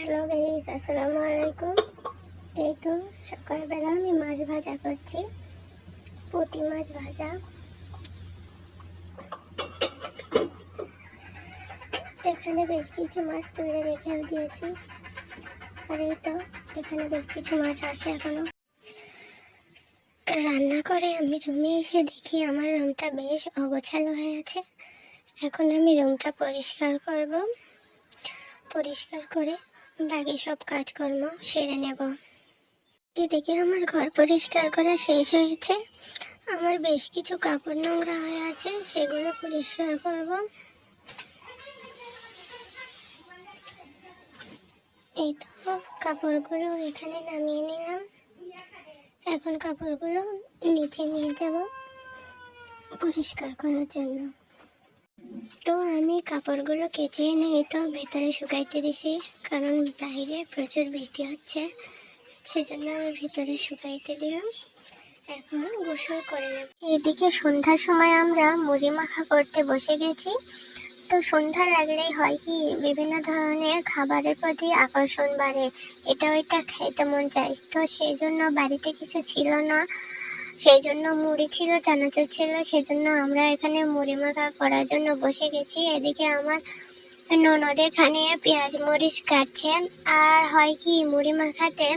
Hello guys, আসসালামু আলাইকুম। এই তো সকালবেলা আমি মাছ ভাজা করছি, পুঁটি মাছ ভাজা। এখানে বেশ কিছু মাছ তুলে রেখেও দিয়েছি, আর এই তো এখানে বেশ কিছু মাছ আছে এখনো। রান্না করে আমি রুমে এসে দেখি আমার রুমটা বেশ অগোছালো হয়ে আছে। এখন আমি রুমটা পরিষ্কার করব, পরিষ্কার করে বাকি সব কাজকর্ম সেরে নেব। এদিকে আমার ঘর পরিষ্কার করা শেষ হয়েছে। আমার বেশ কিছু কাপড় নোংরা হয়ে আছে, সেগুলো পরিষ্কার করব। এই তো কাপড়গুলো এখানে নামিয়ে নিলাম। এখন কাপড়গুলো নিচে নিয়ে যাব পরিষ্কার করার জন্য। তো আমি কাপড়গুলো কেচে এনে এই তো ভেতরে শুকাইতে দিছি, কারণ বাইরে প্রচুর বৃষ্টি হচ্ছে, সেজন্য আমি ভিতরে শুকাইতে দিলাম। এখন গোসল করে নেব। এদিকে সন্ধ্যার সময় আমরা মুড়ি মাখা করতে বসে গেছি। তো সন্ধ্যা লাগলেই হয় কি, বিভিন্ন ধরনের খাবারের প্রতি আকর্ষণ বাড়ে, এটা ওইটা খেতে মন চায়। তো সেই জন্য বাড়িতে কিছু ছিল না, সেই জন্য মুড়ি ছিল, চানাচুর ছিল, সেজন্য আমরা এখানে মুড়ি মাখা করার জন্য বসে গেছি। এদিকে আমার ননদ এখানে পেঁয়াজ মরিচ কাটছে। আর হয় কি, মুড়ি মাখাতে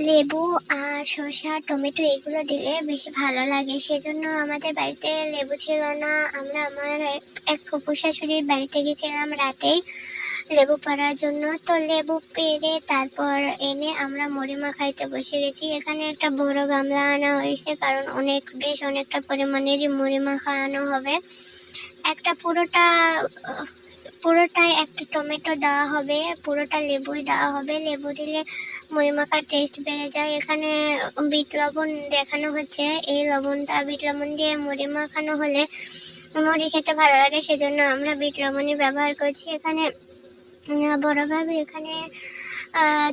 লেবু আর শসা টমেটো এগুলো দিলে বেশি ভালো লাগে, সেজন্য আমাদের বাড়িতে লেবু ছিল না। আমরা আমার এক ফুফু শাশুড়ির বাড়িতে গেছিলাম রাতেই লেবু পাড়ার জন্য। তো লেবু পেড়ে তারপর এনে আমরা মুড়ি মাখাইতে বসে গেছি। এখানে একটা বড় গামলা আনা হয়েছে, কারণ অনেকটা পরিমাণেরই মুড়ি মাখানো হবে। একটা পুরোটাই একটা টমেটো দেওয়া হবে, পুরোটা লেবুই দেওয়া হবে। লেবু দিলে মুড়ি মাখার টেস্ট বেড়ে যায়। এখানে বিট লবণ দেখানো হচ্ছে, এই লবণটা বিট লবণ দিয়ে মুড়ি মাখানো হলে মুড়ি খেতে ভালো লাগে, সেজন্য আমরা বিট লবণই ব্যবহার করছি। এখানে বড় ভাবি এখানে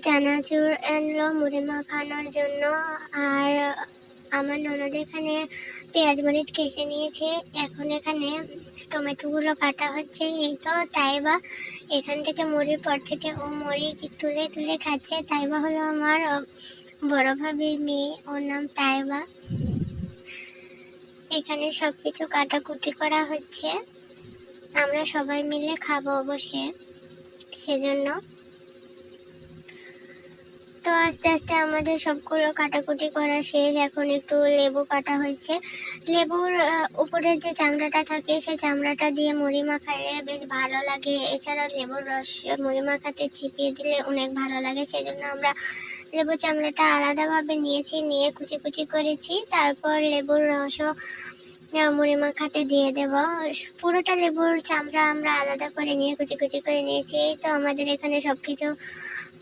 চানাচুর আনলো মুড়ি মাখানোর জন্য, আর আমার ননদ এখানে পেঁয়াজ মরিচ কেটে নিয়েছে। এখন এখানে টমেটোগুলো কাটা হচ্ছে। এই তো তাইবা এখান থেকে মুড়ির পর থেকে ও মুড়ি তুলে তুলে খাচ্ছে। তাইবা হলো আমার বড় ভাবির মেয়ে, ওর নাম তাইবা। এখানে সবকিছু কাটাকুটি করা হচ্ছে, আমরা সবাই মিলে খাবো বসে, সেজন্য। তো আস্তে আস্তে আমাদের সবগুলো কাটাকুটি করা শেষ। এখন একটু লেবু কাটা হয়েছে। লেবুর উপরের যে চামড়াটা থাকে, সেই চামড়াটা দিয়ে মুড়ি মাখাইলে বেশ ভালো লাগে। এছাড়া লেবুর রস মুড়ি মাখাতে চিপিয়ে দিলে অনেক ভালো লাগে, সেজন্য আমরা লেবুর চামড়াটা আলাদাভাবে নিয়েছি, নিয়ে কুচি কুচি করেছি। তারপর লেবুর রসও মুড়ি মাখাতে দিয়ে দেব। পুরোটা লেবুর চামড়া আমরা আলাদা করে নিয়ে কুচি কুচি করে নিয়েছি। তো আমাদের এখানে সবকিছু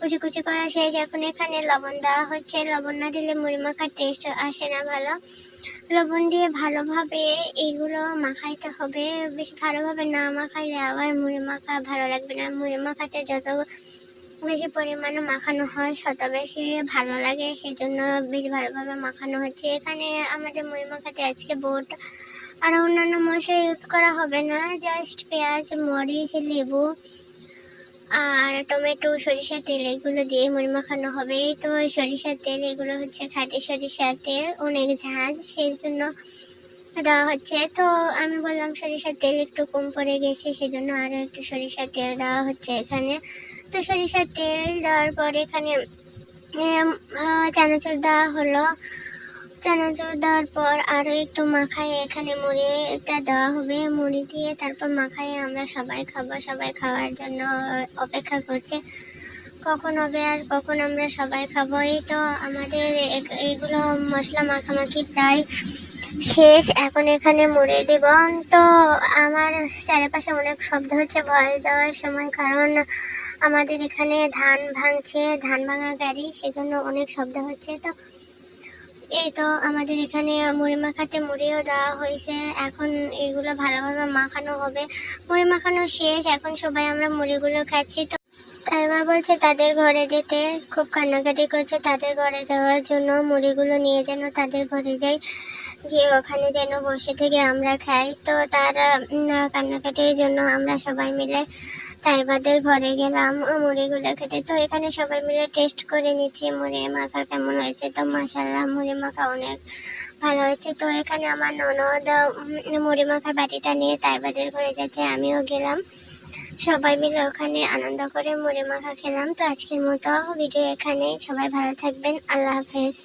কুচি কুচি করা শেষ। এখন এখানে লবণ দেওয়া হচ্ছে, লবণ না দিলে মুড়ি মাখার টেস্ট আসে না ভালো। লবণ দিয়ে ভালোভাবে এইগুলো মাখাইতে হবে, বেশ ভালোভাবে না মাখাইলে আবার মুড়ি মাখা ভালো লাগবে না। মুড়ি মাখাতে যত বেশি পরিমাণে মাখানো হয় তত বেশি ভালো লাগে, সেজন্য বেশ ভালোভাবে মাখানো হচ্ছে। এখানে আমাদের মুড়ি মাখাতে আজকে বোট আর অন্যান্য মশলা ইউজ করা হবে না, জাস্ট পেঁয়াজ মরিচ লেবু আর টমেটো সরিষার তেল এগুলো দিয়ে মুড়ি মাখানো হবে। তো সরিষার তেল এগুলো হচ্ছে খাঁটি সরিষার তেল, অনেক ঝাঁজ, সেই জন্য দেওয়া হচ্ছে। তো আমি বললাম সরিষার তেল একটু কম পড়ে গেছে, সেজন্য আরও একটু সরিষার তেল দেওয়া হচ্ছে এখানে। তো সরিষার তেল দেওয়ার পর এখানে চানাচুর দেওয়া হলো। চানাচুর দেওয়ার পর আরও একটু মাখায় এখানে মুড়িটা দেওয়া হবে। মুড়ি দিয়ে তারপর মাখায় আমরা সবাই খাবো। সবাই খাওয়ার জন্য অপেক্ষা করছে, কখন হবে আর কখন আমরা সবাই খাবো। এই তো আমাদের এইগুলো মশলা মাখামাখি প্রায় শেষ। এখন এখানে মুড়ি দেব। তো আমার চারিপাশে অনেক শব্দ হচ্ছে ভয়েস দেওয়ার সময়, কারণ আমাদের এখানে ধান ভাঙছে, ধান ভাঙা গাড়ি, সেজন্য অনেক শব্দ হচ্ছে। তো এই তো আমাদের এখানে মুড়ি মাখাতে মুড়িও দেওয়া হয়েছে। এখন এগুলো ভালোভাবে মাখানো হবে। মুড়ি মাখানো শেষ, এখন সবাই আমরা মুড়িগুলো খাচ্ছি। তো তাইবা বলছে তাদের ঘরে যেতে, খুব কান্নাকাটি করছে তাদের ঘরে যাওয়ার জন্য, মুড়িগুলো নিয়ে যেন তাদের ঘরে যাই, গিয়ে ওখানে যেন বসে থেকে আমরা খাই। তো তার কান্নাকাটির জন্য আমরা সবাই মিলে তাইবাদের ঘরে গেলাম মুড়িগুলো খেতে। তো এখানে সবাই মিলে টেস্ট করে নিচ্ছি মুড়ি মাখা কেমন হয়েছে। তো মাশাআল্লাহ মুড়ি মাখা অনেক ভালো হয়েছে। তো এখানে আমার ননদ মুড়ি মাখার বাটিটা নিয়ে তাইবাদের ঘরে যাচ্ছে, আমিও গেলাম, সবাই মিলে ওখানে আনন্দ করে মুড়ি মাখা খেলাম। তো আজকের মতো ভিডিও এখানেই, সবাই ভালো থাকবেন, আল্লাহ হাফেজ।